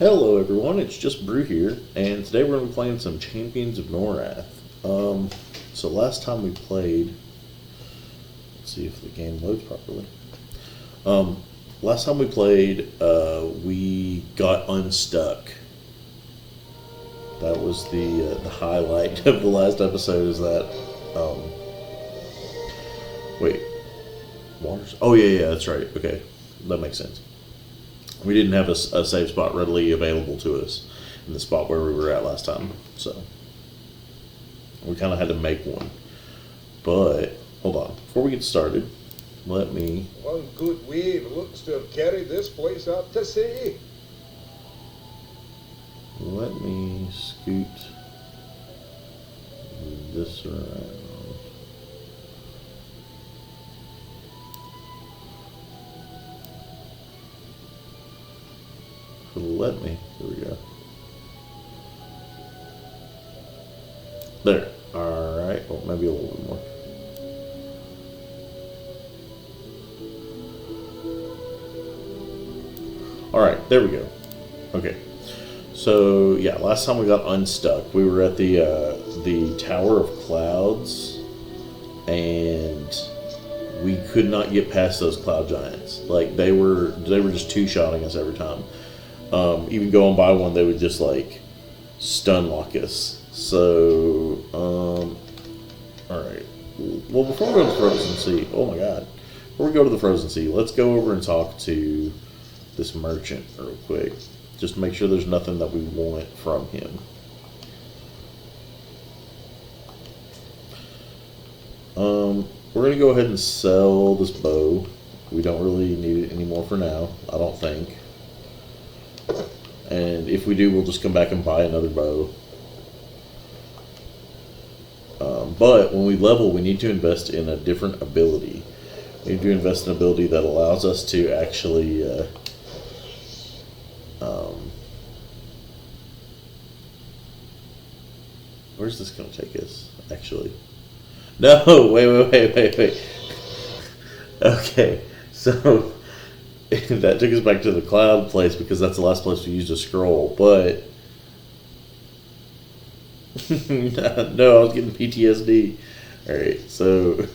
Hello everyone, it's just Brew here, and today we're going to be playing some Champions of Norrath. So last time we played, let's see if the game loads properly. Last time we played, we got unstuck. That was the highlight of the last episode. Is that wait, waters? Oh yeah, that's right. Okay, that makes sense. We didn't have a save spot readily available to us in the spot where we were at last time, so we kind of had to make one. But hold on, before we get started, let me. One good wave looks to have carried this place up to sea. Let me scoot this around. Let me. Here we go. There. Alright. Oh, maybe a little bit more. Alright, there we go. Okay. So, yeah, last time we got unstuck, we were at the Tower of Clouds, and we could not get past those cloud giants. Like, they were just two-shotting us every time. Even going by one, they would just like stun lock us. So, alright. Well, before we go to the Frozen Sea, oh my god. Before we go to the Frozen Sea, let's go over and talk to this merchant real quick. Just to make sure there's nothing that we want from him. We're going to go ahead and sell this bow. We don't really need it anymore for now, I don't think. And if we do, we'll just come back and buy another bow. But when we level, we need to invest in a different ability. We need to invest in an ability that allows us to actually... where's this going to take us, actually? No, wait. Okay, so... that took us back to the cloud place because that's the last place we used a scroll, but no, I was getting PTSD. Alright, so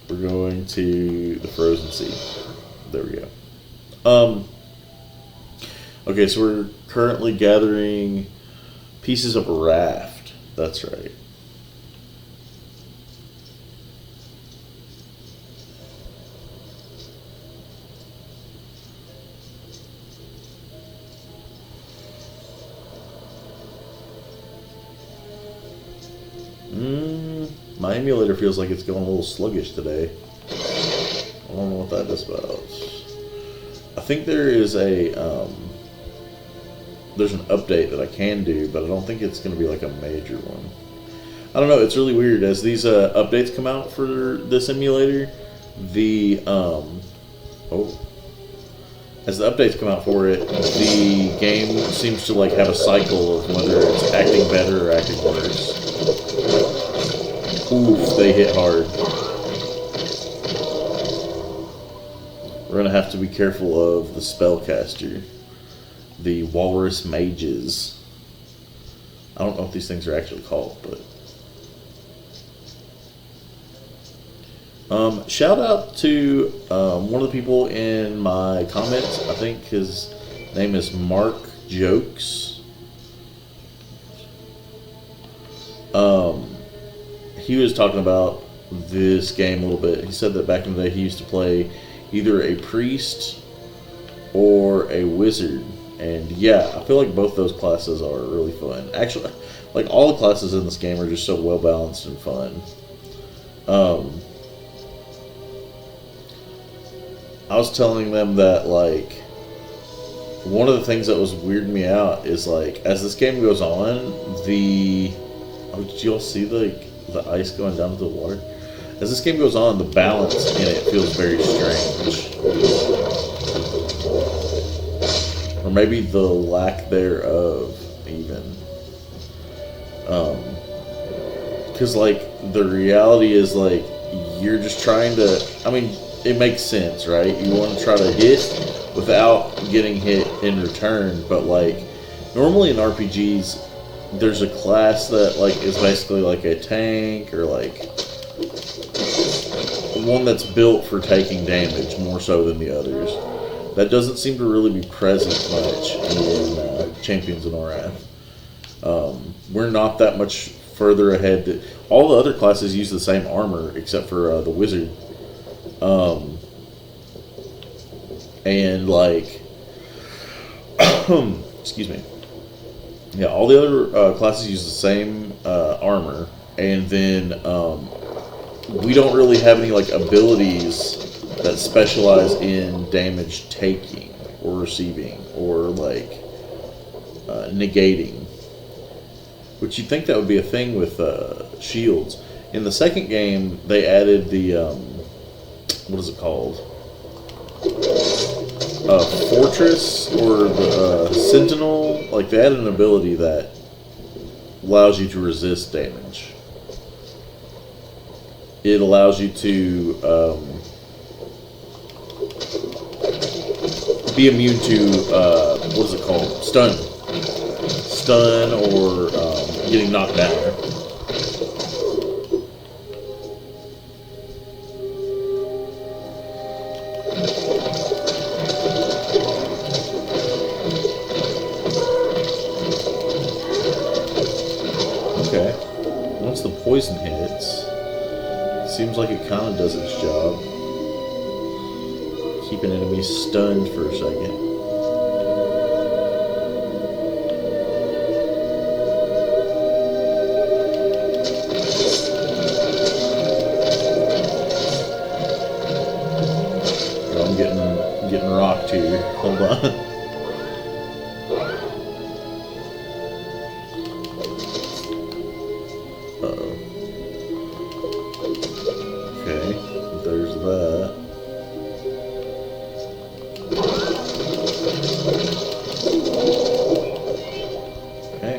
we're going to the Frozen Sea. There we go. Okay, so we're currently gathering pieces of a raft. That's right. My emulator feels like it's going a little sluggish today. I don't know what that is about. I think there is a there's an update that I can do, but I don't think it's going to be like a major one. I don't know. It's really weird as these updates come out for this emulator. As the updates come out for it, the game seems to like have a cycle of whether it's acting better or acting worse. Oof, they hit hard. We're going to have to be careful of the spellcaster. The walrus mages. I don't know what these things are actually called, but... shout out to one of the people in my comments. I think his name is Mark Jokes. He was talking about this game a little bit. He said that back in the day he used to play either a priest or a wizard. And yeah, I feel like both those classes are really fun. Actually, like all the classes in this game are just so well balanced and fun. I was telling them that like one of the things that was weirding me out is like as this game goes on, did you all see the ice going down to the water? As this game goes on, the balance in it feels very strange. Or maybe the lack thereof, even. Because, like, the reality is, like, you're just trying to... I mean, it makes sense, right? You want to try to hit without getting hit in return, but like normally in RPGs, there's a class that like is basically like a tank or like one that's built for taking damage more so than the others. That doesn't seem to really be present much in Champions of Norrath. We're not that much further ahead. That all the other classes use the same armor except for the wizard. And like, excuse me. Yeah, all the other classes use the same armor, and then we don't really have any like abilities that specialize in damage taking or receiving or like negating. Which you'd think that would be a thing with shields. In the second game, they added the what is it called? Fortress or the Sentinel. Like they added an ability that allows you to resist damage. It allows you to be immune to what is it called? Stun or getting knocked down. Okay. Once the poison hits, it seems like it kind of does its job. Keeping enemies stunned for a second. Getting rocked here. Hold on. Uh-oh. Okay, there's that. Okay.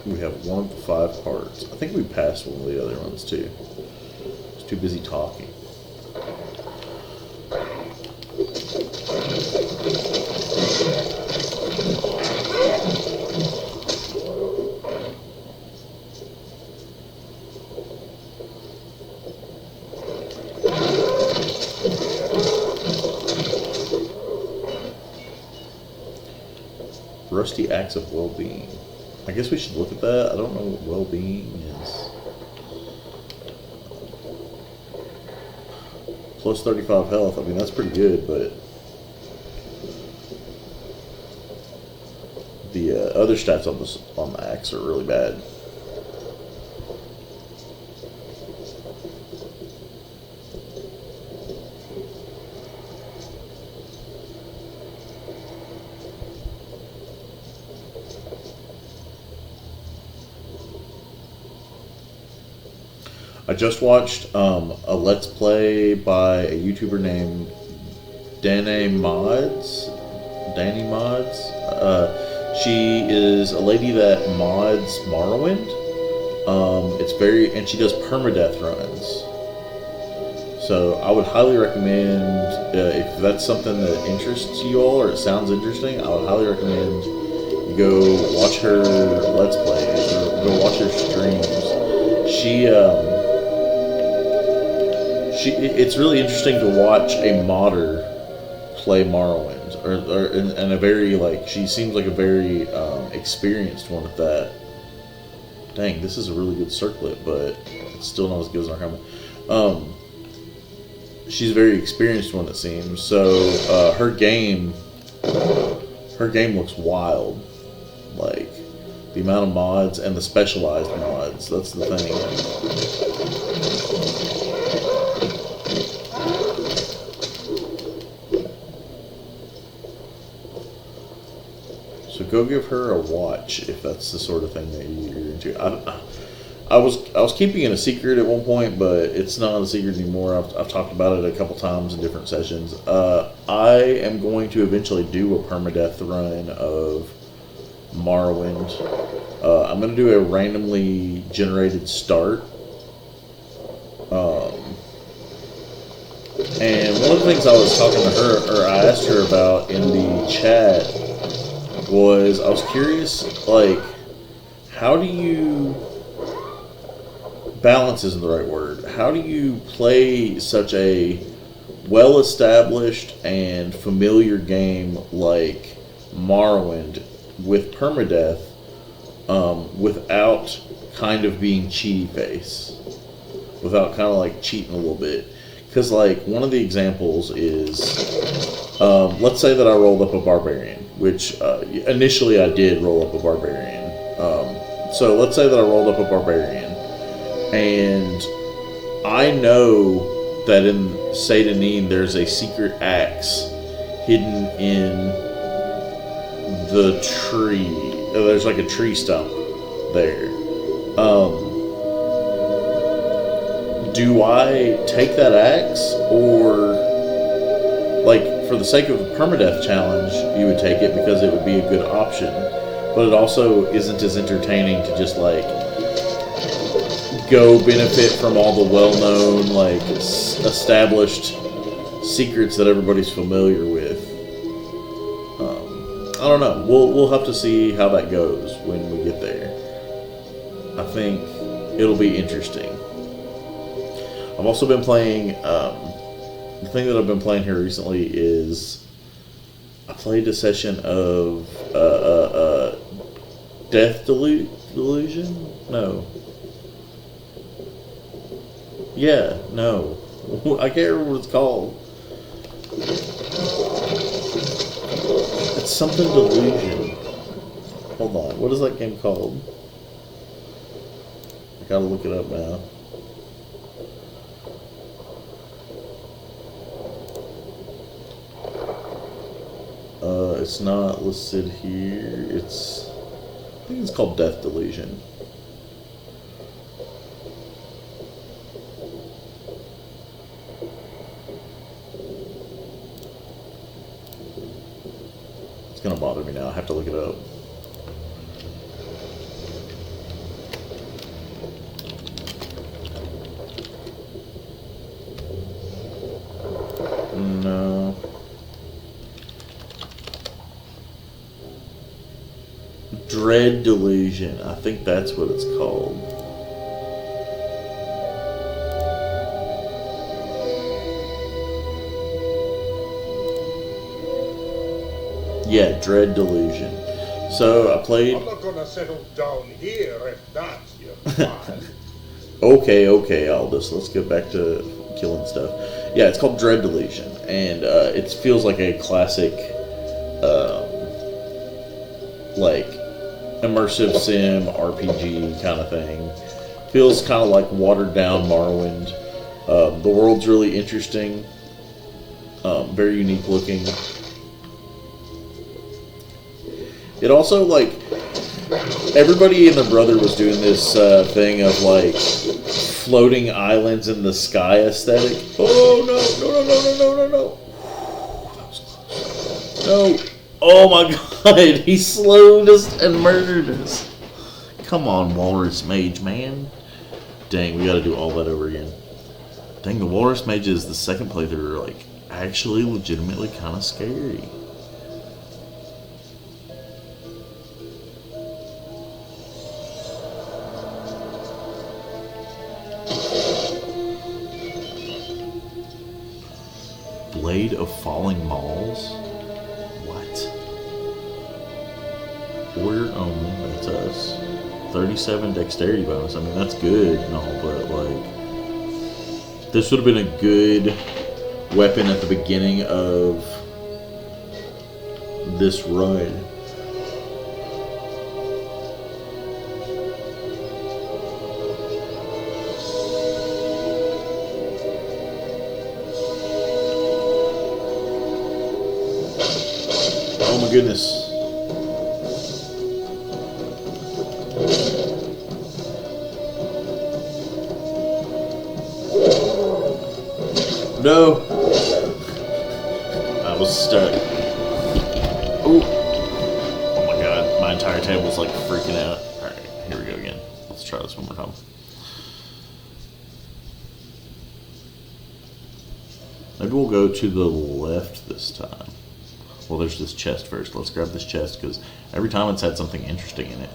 We have one of the 5 parts. I think we passed one of the other ones too. I was too busy talking. Rusty Axe of Well-Being. I guess we should look at that. I don't know what well-being is. Plus 35 health. I mean, that's pretty good, but the other stats on the axe are really bad. I just watched a Let's Play by a YouTuber named Danny Mods. She is a lady that mods Morrowind. And she does permadeath runs. So I would highly recommend, if that's something that interests you all or it sounds interesting, I would highly recommend you go watch her Let's Play or go watch her streams. It's really interesting to watch a modder play Morrowind, and a very she seems like a very experienced one at that. Dang, this is a really good circlet, but it's still not as good as our helmet. She's a very experienced one, it seems. So her game looks wild, like the amount of mods and the specialized mods. That's the thing. So go give her a watch if that's the sort of thing that you're into. I was keeping it a secret at one point, but it's not a secret anymore. I've talked about it a couple times in different sessions. I am going to eventually do a permadeath run of Morrowind. I'm going to do a randomly generated start. And one of the things I was talking to her, or I asked her about in the chat, was I was curious, like, how do you... balance isn't the right word. How do you play such a well-established and familiar game like Morrowind with permadeath without kind of being cheaty face? Without kind of like cheating a little bit? Because like one of the examples is, let's say that I rolled up a barbarian, which initially I did roll up a barbarian. So let's say that I rolled up a barbarian. And I know that in Satanin there's a secret axe hidden in the tree. There's like a tree stump there. Do I take that axe, or like for the sake of the permadeath challenge, you would take it because it would be a good option, but it also isn't as entertaining to just like go benefit from all the well-known, like, established secrets that everybody's familiar with. I don't know. We'll have to see how that goes when we get there. I think it'll be interesting. I've also been playing, the thing that I've been playing here recently is I played a session of Death Delusion? No. Yeah, no. I can't remember what it's called. It's something Delusion. Hold on. What is that game called? I gotta look it up now. It's not listed here. I think it's called Death Delusion. It's gonna bother me now. I have to look it up. No. Dread Delusion. I think that's what it's called. Yeah, Dread Delusion. So I played... I'm not gonna settle down here if that's your plan. Okay, Aldous. Let's get back to killing stuff. Yeah, it's called Dread Delusion, and it feels like a classic, like, immersive sim RPG kind of thing. Feels kind of like watered down Morrowind. The world's really interesting, very unique looking. It also, like, everybody and their brother was doing this thing of, like, floating islands in the sky aesthetic. Oh, no. That was close. No. Oh, my God. He slowed us and murdered us. Come on, Walrus Mage, man. Dang, we gotta do all that over again. Dang, the Walrus Mage is the second playthrough, like, actually legitimately kind of scary. Blade of Falling Malls? What? Warrior only, that's us. 37 dexterity bonus. I mean, that's good and all, but like, this would have been a good weapon at the beginning of this run. Oh my goodness. No. I was stuck. Ooh. Oh my God. My my entire table's like freaking out. Alright, here we go again. Let's try this one more time. Maybe we'll go to the left this time. Well, there's this chest first. Let's grab this chest because every time it's had something interesting in it.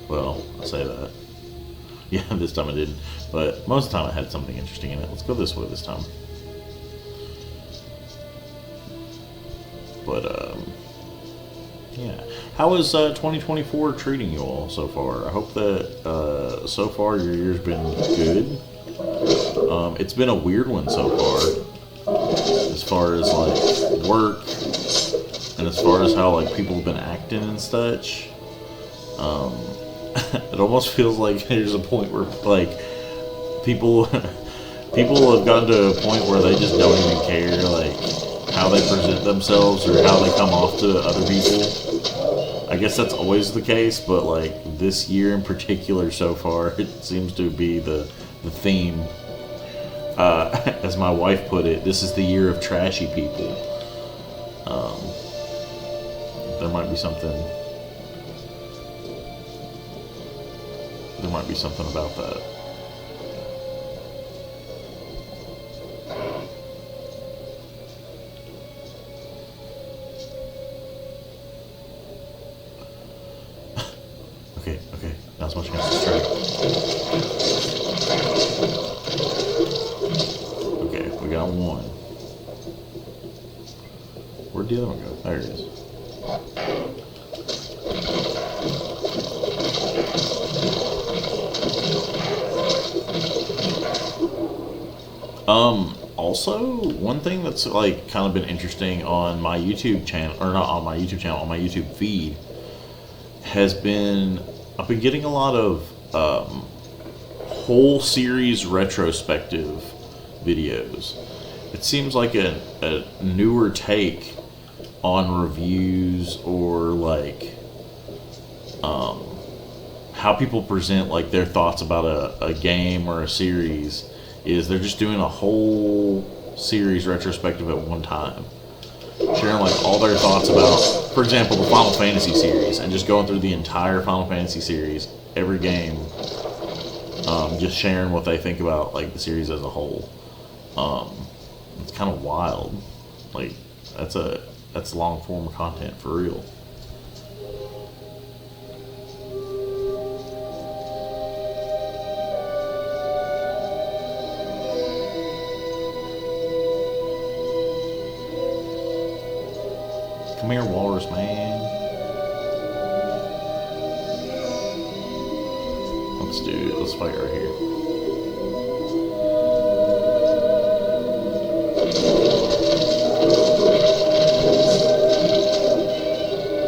Well, I say that. Yeah, this time it didn't. But most of the time it had something interesting in it. Let's go this way this time. But, yeah. How is 2024 treating you all so far? I hope that so far your year's been good. It's been a weird one so far as like work and as far as how like people have been acting and such. It almost feels like there's a point where like people have gotten to a point where they just don't even care like how they present themselves or how they come off to other people. I guess that's always the case, but like this year in particular so far, it seems to be the theme. As my wife put it, this is the year of trashy people. There might be something. There might be something about that. Okay. Not as much against the strike. Okay, we got one. Where'd the other one go? There it is. Also, one thing that's like kind of been interesting on my YouTube channel, or not on my YouTube channel, on my YouTube feed, has been I've been getting a lot of whole series retrospective videos. It seems like a newer take on reviews or like how people present like their thoughts about a game or a series. Is they're just doing a whole series retrospective at one time, sharing like all their thoughts about, for example, the Final Fantasy series, and just going through the entire Final Fantasy series, every game, just sharing what they think about like the series as a whole. It's kind of wild. Like that's long form content for real. Come here, walrus man. Let's do it. Let's fight right here.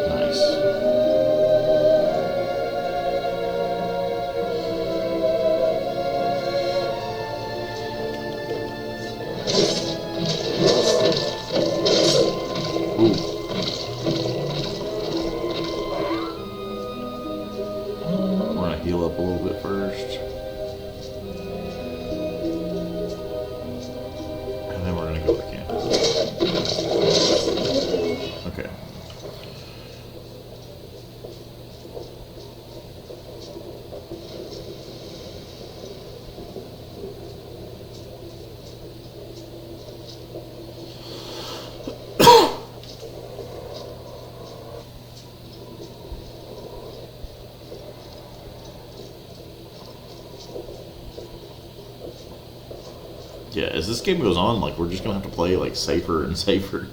Nice. Ooh. Heal up a little bit first. And then we're going to go back in. Okay. Yeah, as this game goes on, like, we're just gonna have to play, like, safer and safer.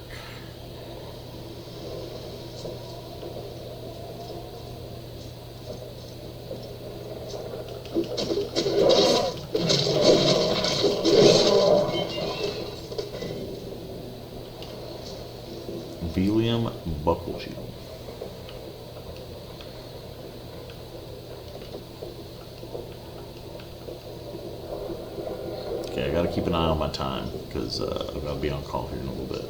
Velium Buckle Shield. Okay, I gotta keep an eye on my time, because I'm gonna be on call here in a little bit.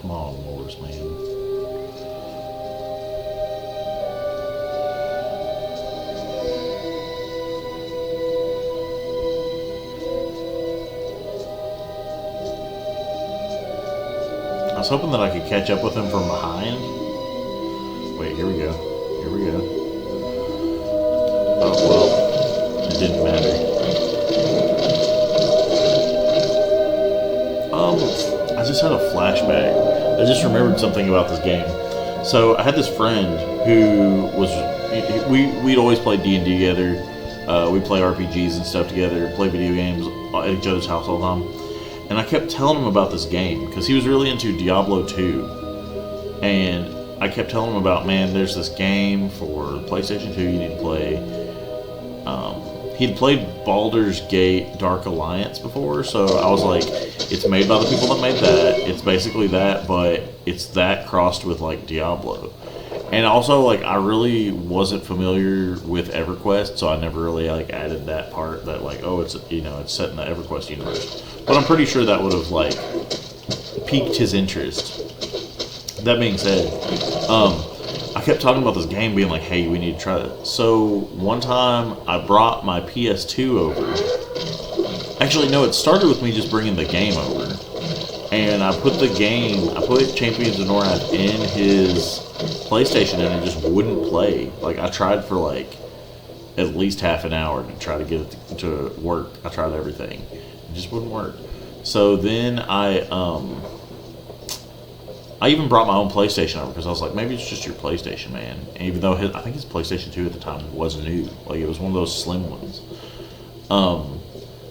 Come on, Morris, man. was hoping that I could catch up with him from behind. Wait, here we go. Here we go. Oh, well, it didn't matter. I just had a flashback. I just remembered something about this game. So I had this friend who was, we'd always play D&D together. We'd play RPGs and stuff together, play video games at each other's house all the time. And I kept telling him about this game because he was really into Diablo 2. And I kept telling him about, man, there's this game for PlayStation 2 you need to play. He'd played Baldur's Gate Dark Alliance before, so I was like, it's made by the people that made that. It's basically that, but it's that crossed with like Diablo. And also, like, I really wasn't familiar with EverQuest, so I never really like added that part that like, oh, it's, you know, it's set in the EverQuest universe. But I'm pretty sure that would have like piqued his interest. That being said, I kept talking about this game, being like, hey, we need to try it. So one time I brought my PS2 over. Actually, no, it started with me just bringing the game over. And I put Champions of Norrath in his PlayStation and it just wouldn't play. Like, I tried for like at least half an hour to try to get it to work. I tried everything. It just wouldn't work. So then I even brought my own PlayStation over because I was like, maybe it's just your PlayStation, man. And even though I think his PlayStation 2 at the time was new. Like, it was one of those slim ones.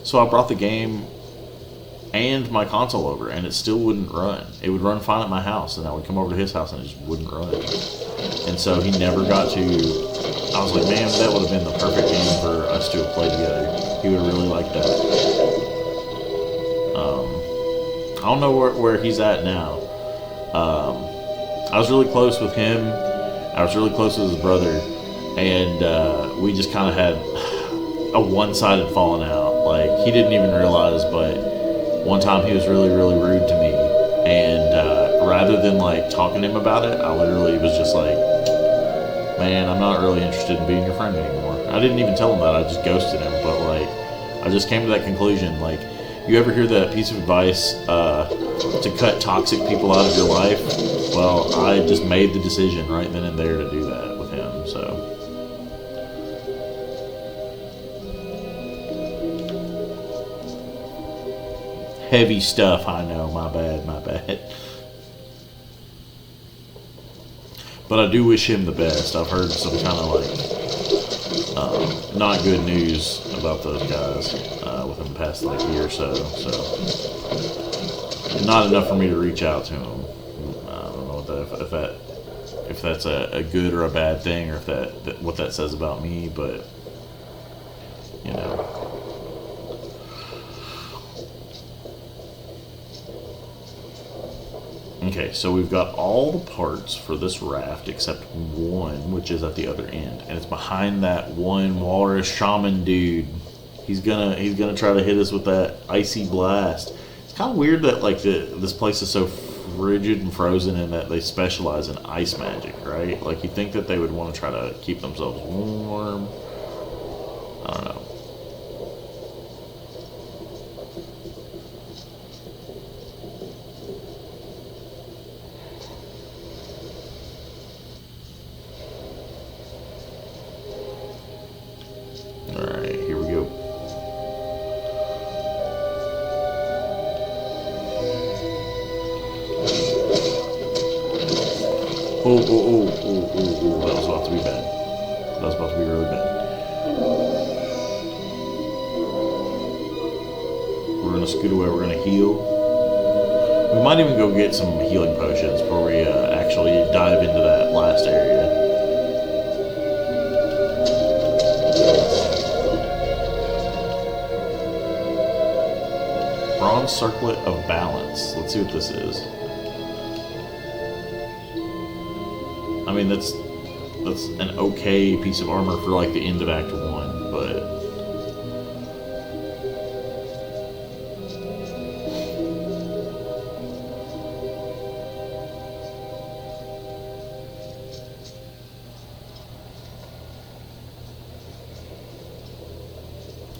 So I brought the game and my console over, and it still wouldn't run. It would run fine at my house, and I would come over to his house, and it just wouldn't run. And so he never got to... I was like, man, that would have been the perfect game for us to have played together. He would have really liked that. I don't know where he's at now. I was really close with him. I was really close with his brother, and we just kind of had a one-sided falling out. Like, he didn't even realize, but one time he was really, really rude to me, and rather than like talking to him about it, I literally was just like, man, I'm not really interested in being your friend anymore. I didn't even tell him that. I just ghosted him, but like, I just came to that conclusion. Like, you ever hear that piece of advice to cut toxic people out of your life? Well, I just made the decision right then and there to do that with him, so. Heavy stuff, I know, my bad. But I do wish him the best. I've heard some kind of like, not good news about those guys within the past like year or so, not enough for me to reach out to him. I don't know if that's a good or a bad thing, or if what that says about me, but you know. Okay, so we've got all the parts for this raft except one, which is at the other end, and it's behind that one walrus shaman dude. He's gonna try to hit us with that icy blast. It's kind of weird that like this place is so frigid and frozen, and that they specialize in ice magic, right? Like, you think that they would want to try to keep themselves warm. I don't know. Alright, here we go. Oh, that was about to be bad. That was about to be really bad. We're gonna scoot away, we're gonna heal. We might even go get some healing potions before we actually dive into that last area. Bronze Circlet of Balance. Let's see what this is. I mean, that's an okay piece of armor for like the end of Act 1, but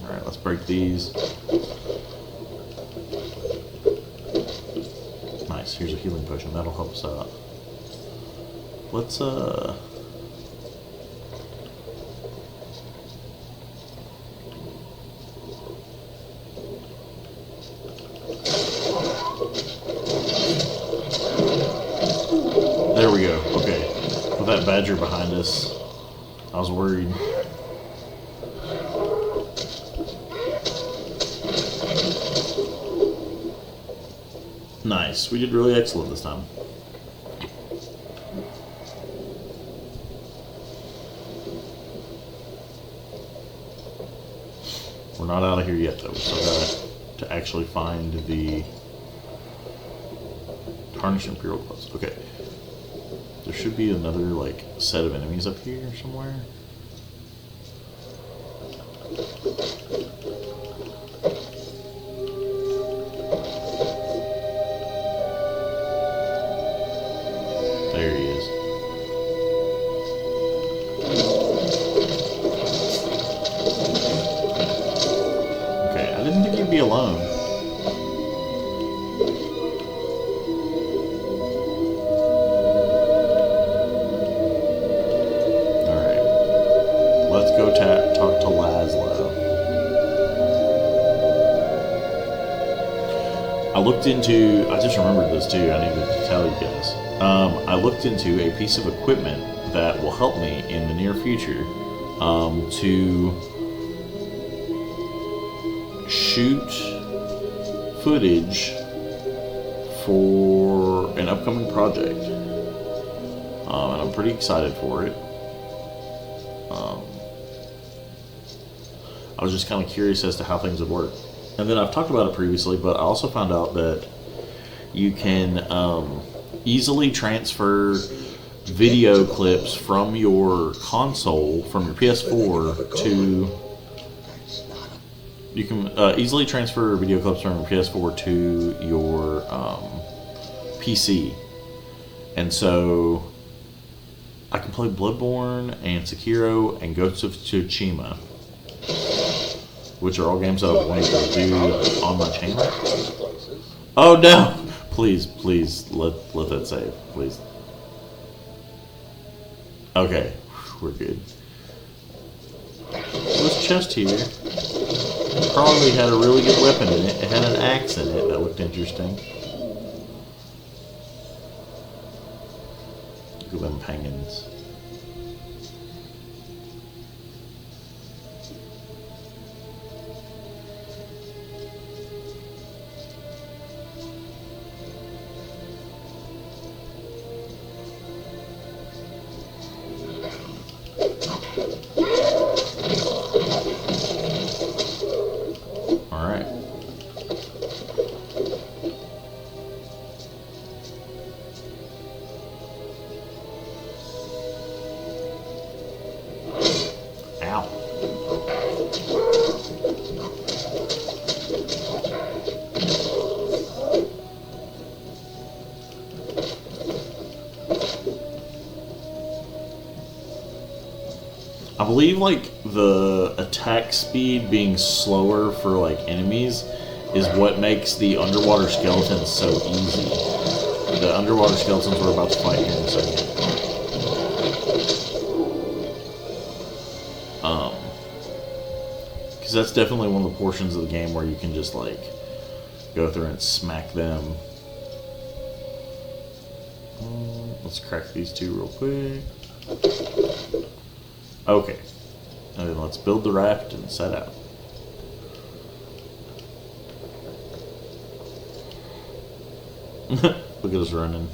alright, let's break these. Nice. Nice. Here's a healing potion. That'll help us out. Let's, there we go. Okay. With that badger behind us, I was worried. Nice. We did really excellent this time. We're not out of here yet, though. We still got to actually find the Tarnished Imperial Clubs. Okay. There should be another, like, set of enemies up here somewhere. There he is. Okay, I didn't think he'd be alone. Alright. Let's go talk to Laszlo. I just remembered this too, I needed to tell you guys. I looked into a piece of equipment that will help me in the near future to shoot footage for an upcoming project. And I'm pretty excited for it. I was just kind of curious as to how things would work. And then I've talked about it previously, but I also found out that you can easily transfer video clips from your console, from your PS4 to... You can easily transfer video clips from your PS4 to your PC. And so I can play Bloodborne and Sekiro and Ghost of Tsushima, which are all games that I've wanted to do on my channel. Oh no! Please, let that save, please. Okay, we're good. This chest here probably had a really good weapon in it. It had an axe in it that looked interesting. Look at them penguins. I believe like the attack speed being slower for like enemies is what makes the underwater skeletons so easy. The underwater skeletons we're about to fight here in a second. Because that's definitely one of the portions of the game where you can just like go through and smack them. Let's crack these two real quick. Okay, and then let's build the raft and set out. Look at us running.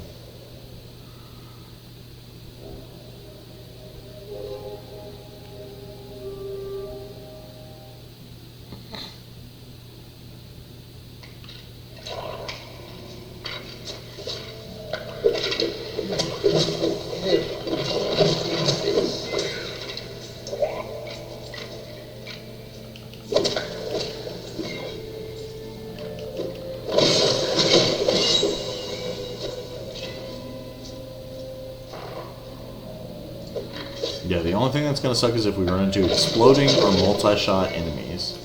Yeah, the only thing that's going to suck is if we run into exploding or multi-shot enemies.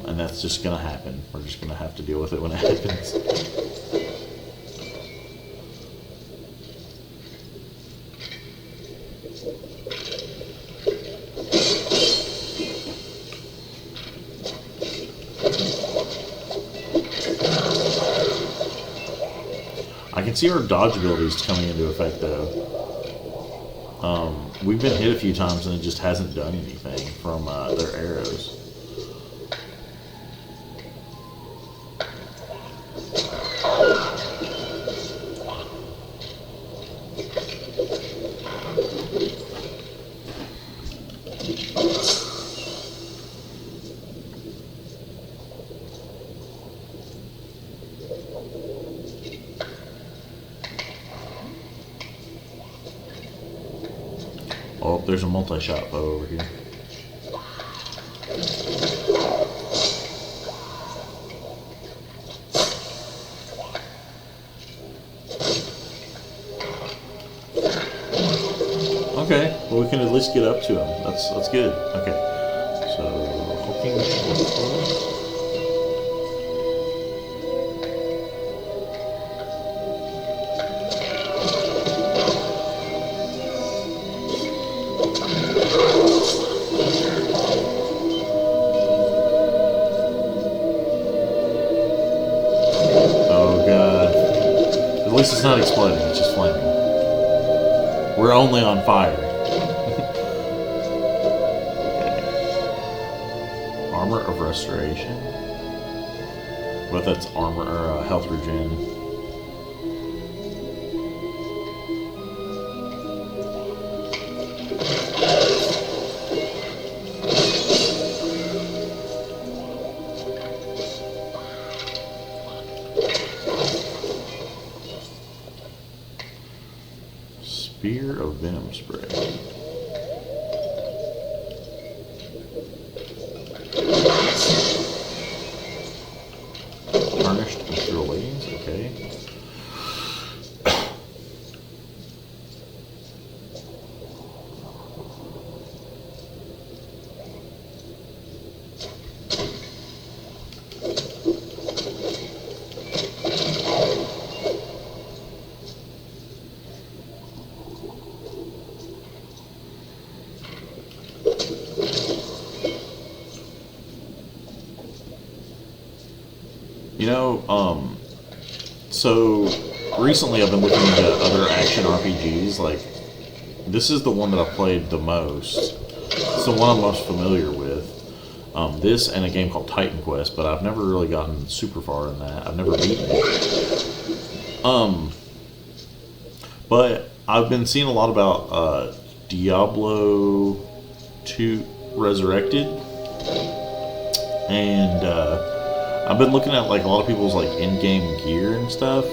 And that's just going to happen. We're just going to have to deal with it when it happens. I can see our dodge abilities coming into effect though. We've been hit a few times and it just hasn't done anything from their arrows. Oh, there's a multi-shot bow over here. Okay, well we can at least get up to him. That's good. Okay, so hulking. At least it's not exploding, it's just flaming. We're only on fire. Okay. Armor of Restoration. But that's armor or health regen. Spear of Venom Spray. Tarnished Imperial Wings, okay. You know, so recently I've been looking into other action RPGs. Like, this is the one that I've played the most. It's the one I'm most familiar with. This and a game called Titan Quest, but I've never really gotten super far in that. I've never beaten it. But I've been seeing a lot about Diablo 2 Resurrected, and I've been looking at like a lot of people's like in-game gear and stuff,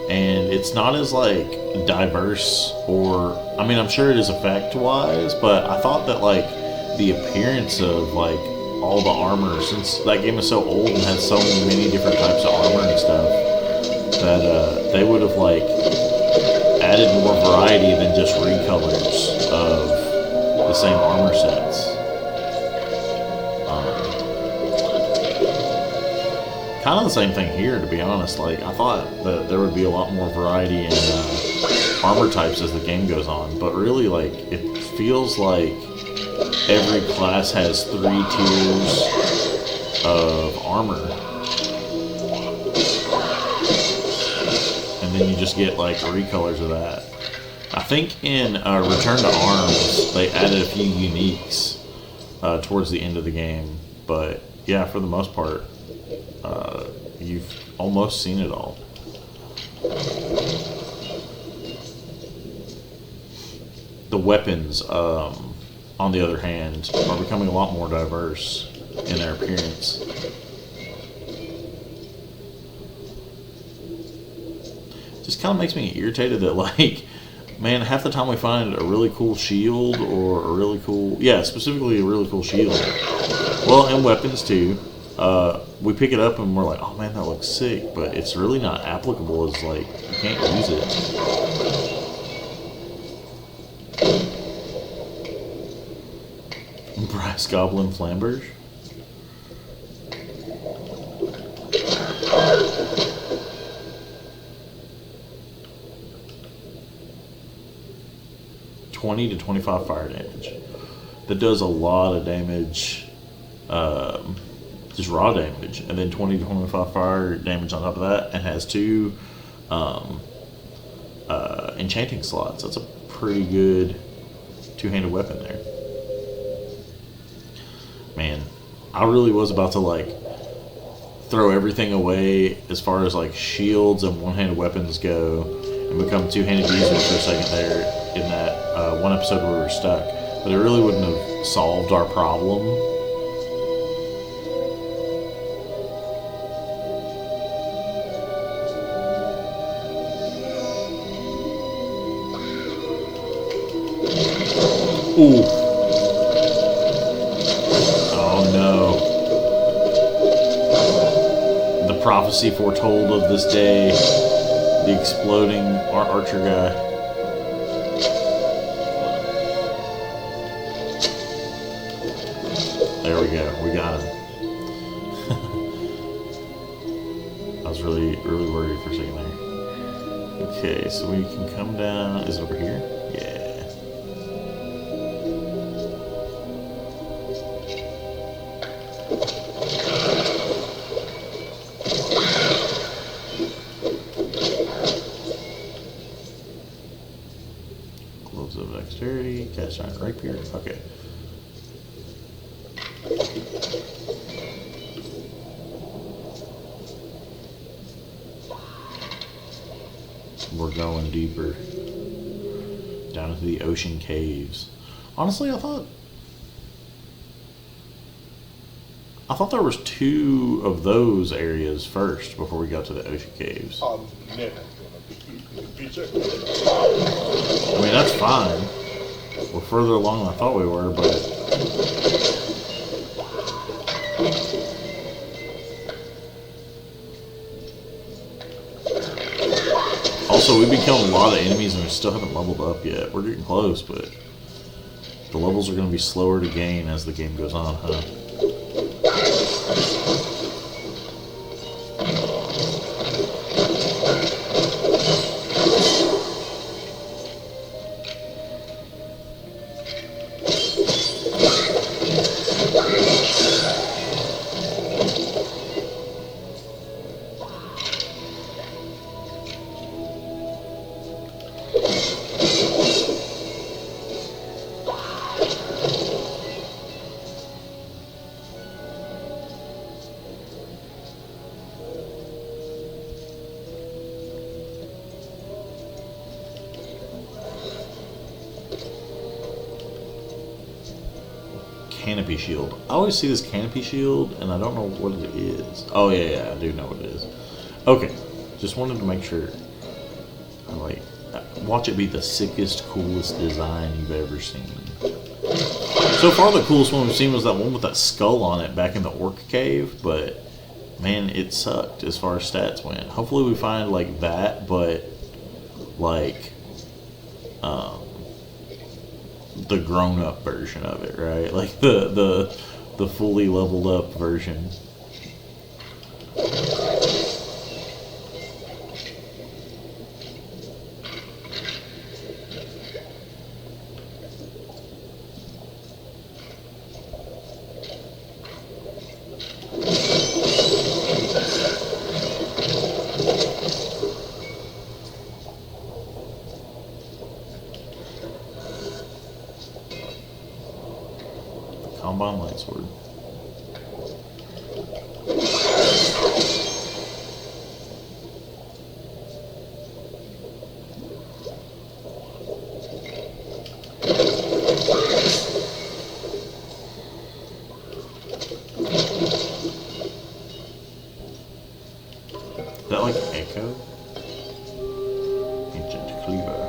and it's not as like diverse, or I mean I'm sure it is effect-wise, but I thought that like the appearance of like all the armor, since that game is so old and has so many different types of armor and stuff, that they would have like added more variety than just recolors of the same armor sets. Kind of the same thing here, to be honest. Like, I thought that there would be a lot more variety in armor types as the game goes on, but really, like, it feels like every class has 3 tiers of armor, and then you just get like recolors of that. I think in Return to Arms they added a few uniques towards the end of the game, but yeah, for the most part, you've almost seen it all. The weapons, on the other hand, are becoming a lot more diverse in their appearance. Just kind of makes me irritated that, like, man, half the time we find a really cool shield or a really cool, yeah, specifically a really cool shield. Well, and weapons too. We pick it up and we're like, oh man, that looks sick, but it's really not applicable. As like, you can't use it. Brass Goblin Flamberge. $20 to 25 fire damage. That does a lot of damage. just raw damage, and then 20 to 25 fire damage on top of that, and has 2 enchanting slots. That's a pretty good 2-handed weapon there. Man, I really was about to like throw everything away as far as like shields and one-handed weapons go and become 2-handed user for a second there in that one episode where we were stuck, but it really wouldn't have solved our problem. Ooh. Oh no. The prophecy foretold of this day. The exploding archer guy. There we go. We got him. I was really worried for a second there. Okay, so we can come down. Is it over here? Yeah. Gloves of dexterity, cast iron rapier. Okay. We're going deeper down into the ocean caves. Honestly, I thought there was 2 of those areas first before we got to the ocean caves. I'm never gonna be eating the pizza. I mean, that's fine. We're further along than I thought we were, but also we've been killing a lot of enemies and we still haven't leveled up yet. We're getting close, but the levels are going to be slower to gain as the game goes on, huh? Canopy shield. I always see this canopy shield and I don't know what it is. Oh yeah, I do know what it is. Okay, just wanted to make sure. Like, watch it be the sickest, coolest design you've ever seen. So far, the coolest one we've seen was that one with that skull on it back in the orc cave, but man, it sucked as far as stats went. Hopefully, we find like that, but like the grown-up version of it, right? Like the fully leveled up version. Combine lightsword. Is that like Echo? Ancient Cleaver.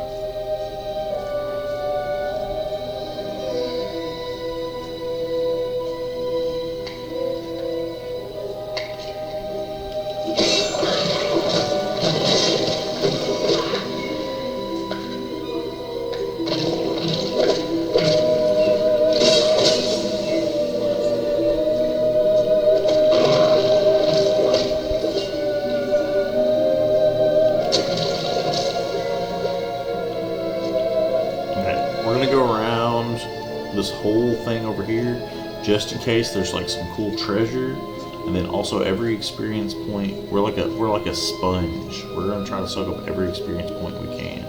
This whole thing over here, just in case there's like some cool treasure And then also every experience point, we're like a sponge. We're gonna try to soak up every experience point we can.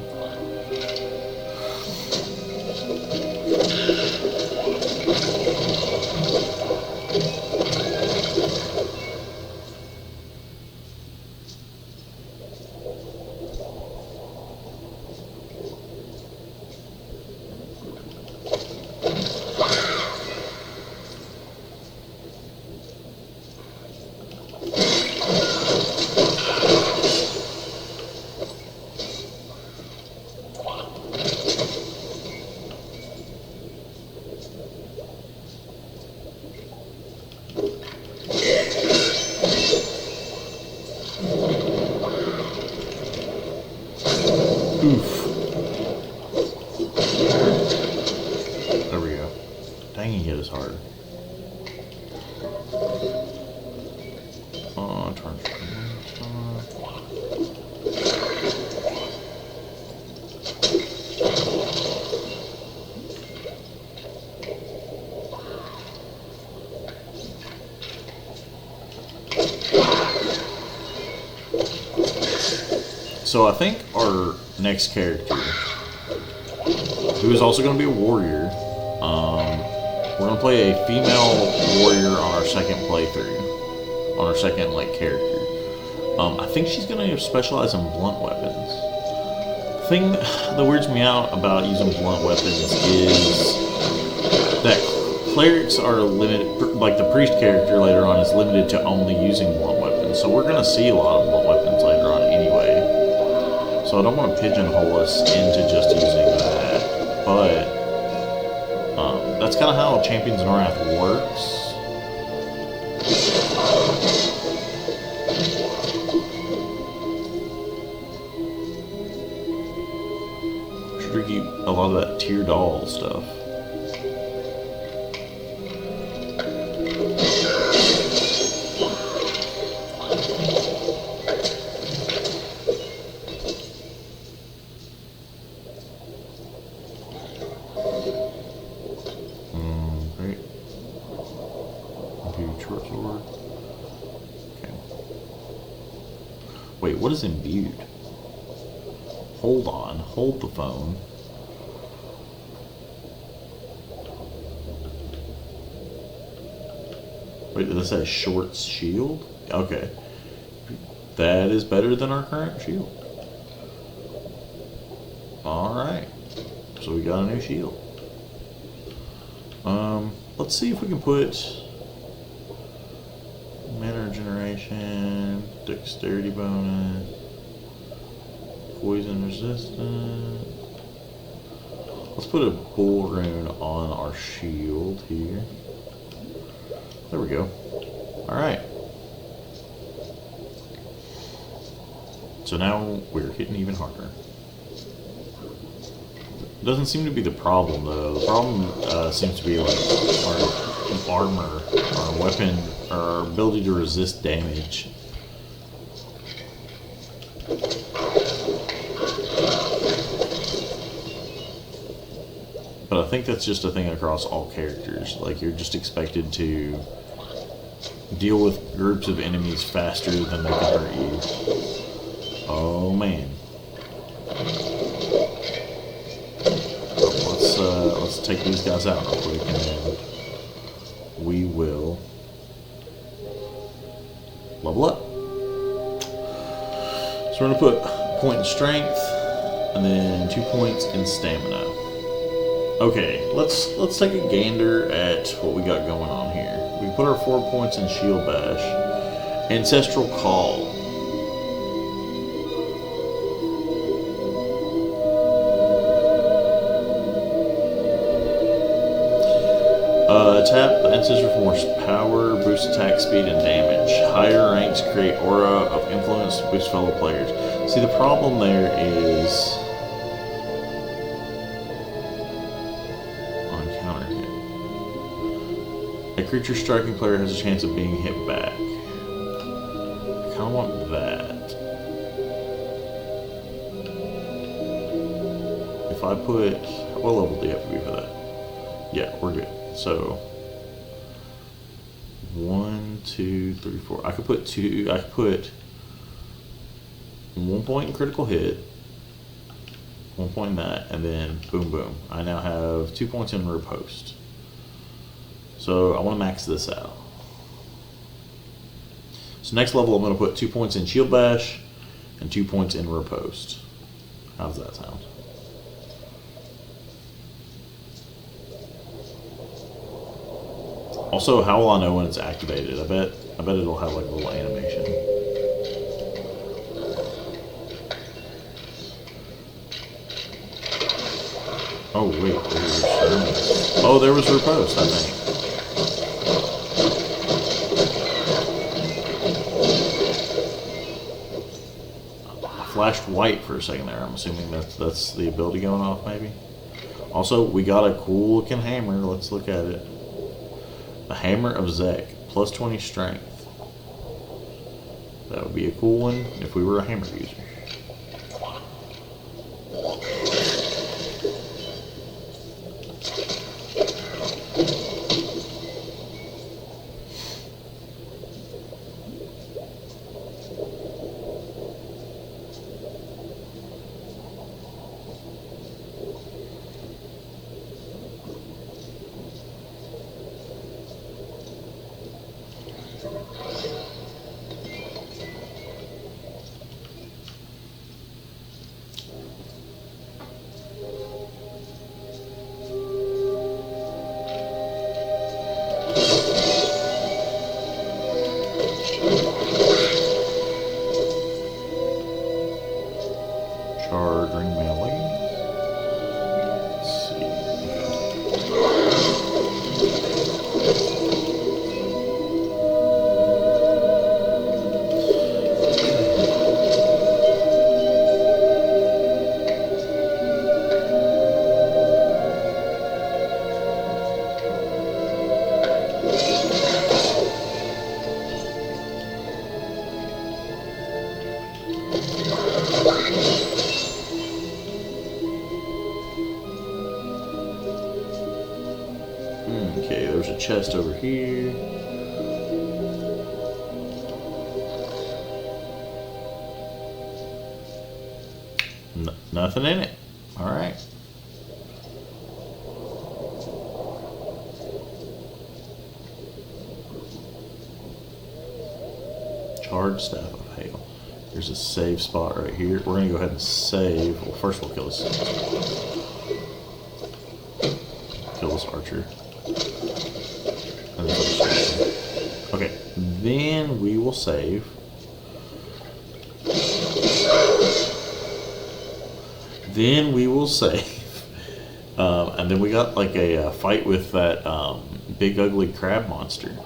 Oof. There we go. Dang, he hit us hard. Turn. So I think our next character, who is also going to be a warrior, we're going to play a female warrior on our second playthrough, on our second character. I think she's going to specialize in blunt weapons. The thing that weirds me out about using blunt weapons is that clerics are limited, like the priest character later on is limited to only using blunt weapons. So we're going to see a lot of blunt weapons later on anyway. So I don't want to pigeonhole us into just using that, but that's kind of how Champions of Norrath works. Should keep a lot of that tier doll stuff. Great. Imbued short sword. Okay. Wait, what is imbued? Hold on. Hold the phone. Wait, this says short shield? Okay. That is better than our current shield. Alright. So we got a new shield. Let's see if we can put mana regeneration, dexterity bonus, poison resistant. Let's put a bull rune on our shield here. There we go. Alright. So now we're hitting even harder. Doesn't seem to be the problem though. The problem seems to be like our armor, our weapon, our ability to resist damage. But I think that's just a thing across all characters. Like you're just expected to deal with groups of enemies faster than they can hurt you. Oh man. Let's take these guys out real quick and then we will level up. So we're gonna put a point in strength and then 2 points in stamina. Okay, let's take a gander at what we got going on here. We put our 4 points in shield bash. Ancestral call. Tap the ancestor for more power, boost attack speed and damage. Higher ranks create aura of influence to boost fellow players. See, the problem there is on counter hit. A creature striking player has a chance of being hit back. I kind of want that. If I put, what level do you have to be for that? Yeah, we're good. So 1, 2, 3, 4. I could put 2. I could put 1 point in critical hit, 1 point in that, and then boom, boom. I now have 2 points in riposte. So I want to max this out. So next level, I'm going to put 2 points in shield bash and 2 points in riposte. How does that sound? Also, how will I know when it's activated? I bet it'll have like a little animation. Oh wait, there was riposte, I think. Flashed white for a second there. I'm assuming that's the ability going off, maybe. Also, we got a cool looking hammer. Let's look at it. The Hammer of Zek, plus 20 strength. That would be a cool one if we were a hammer user. Charging melee. Let's see. Okay, there's a chest over here. Nothing in it. All right. Charged Staff of Hail. There's a save spot right here. We're gonna go ahead and save. Well, first we'll kill this archer. Okay, then we will save. Then we will save. And then we got like a fight with that big ugly crab monster.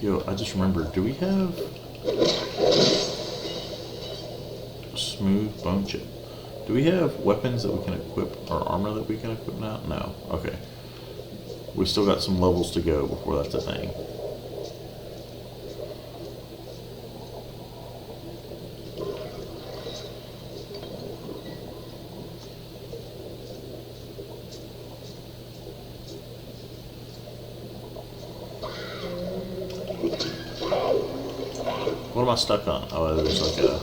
Yo, I just remembered, do we have a smooth bone chip? Do we have weapons that we can equip, or armor that we can equip now? No. Okay. We still got some levels to go before that's a thing. What am I stuck on? Oh, there's like a...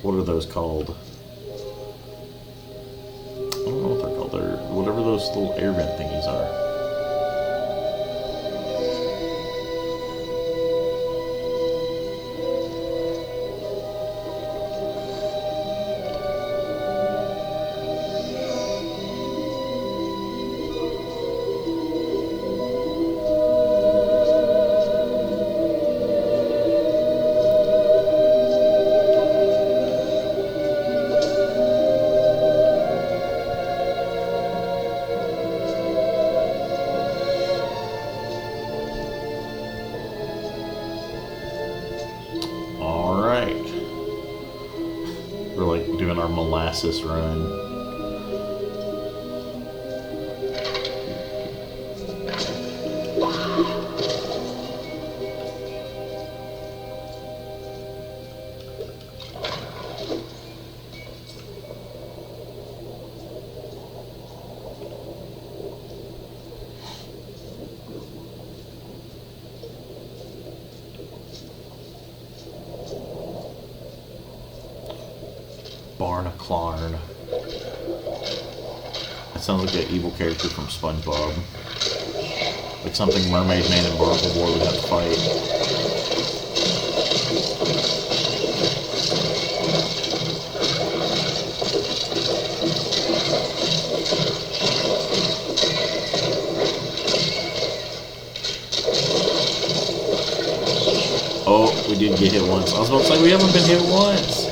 What are those called? I don't know what they're called. They're whatever those little air vent thingies are. We're like doing our molasses run. Barnaclarn. That sounds like an evil character from SpongeBob. Like something Mermaid Man and Barnacle Boy would have to fight. Oh, we did get hit once. I was about to say we haven't been hit once.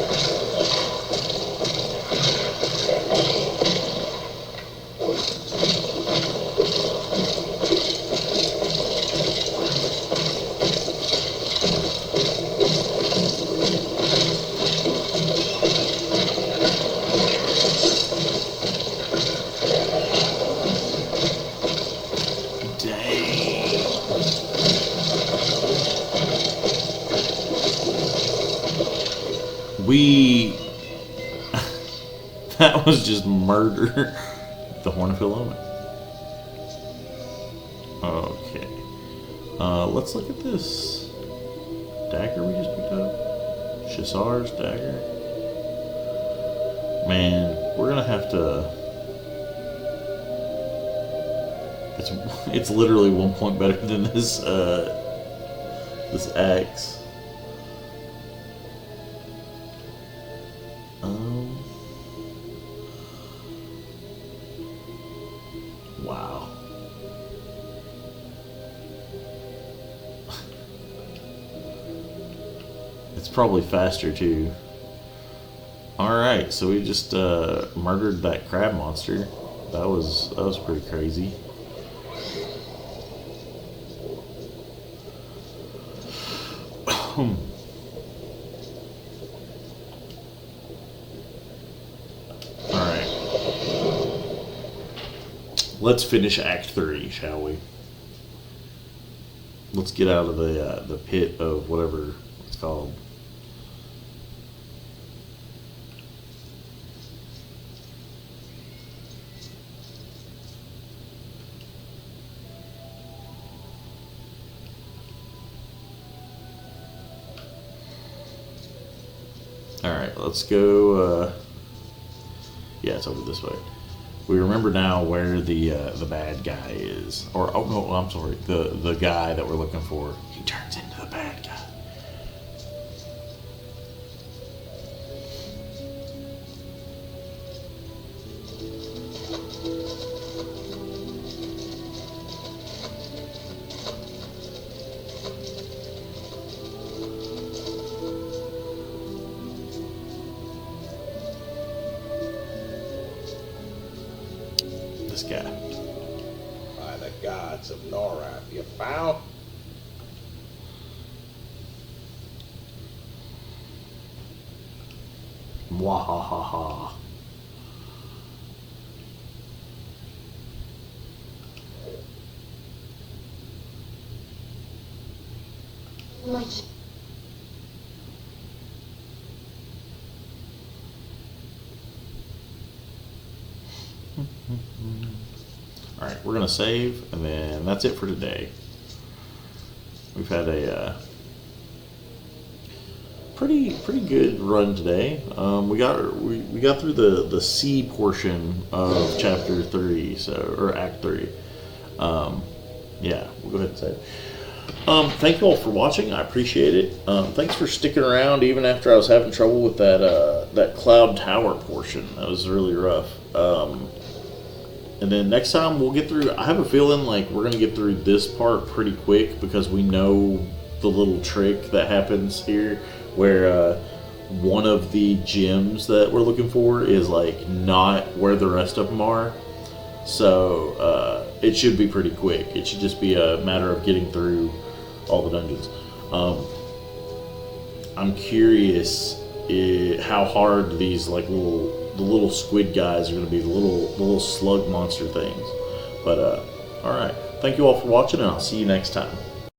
That was just murder. The Horn of Philomen. Okay. Let's look at this dagger we just picked up. Chassar's dagger. Man, we're gonna have to. It's literally 1 point better than this this axe. Wow. It's probably faster too. Alright, so we just murdered that crab monster. That was pretty crazy. Alright. Let's finish Act 3, shall we? Let's get out of the pit of whatever it's called. Alright, let's go, yeah, it's over this way. We remember now where the bad guy is. Or, oh no, I'm sorry, the guy that we're looking for. He turns into the bad guy. This guy. By the gods of Norrath, you foul. Mwahaha. Alright, we're going to save, and then that's it for today. We've had a pretty good run today. We got through the C portion of Chapter 3, or Act 3. Yeah, we'll go ahead and save. Thank you all for watching. I appreciate it. Thanks for sticking around even after I was having trouble with that Cloud Tower portion. That was really rough. And then next time we'll get through. I have a feeling like we're gonna get through this part pretty quick because we know the little trick that happens here, where one of the gems that we're looking for is like not where the rest of them are. So it should be pretty quick. It should just be a matter of getting through all the dungeons. I'm curious how hard these like the little squid guys are going to be, the little slug monster things. But all right, thank you all for watching, and I'll see you next time.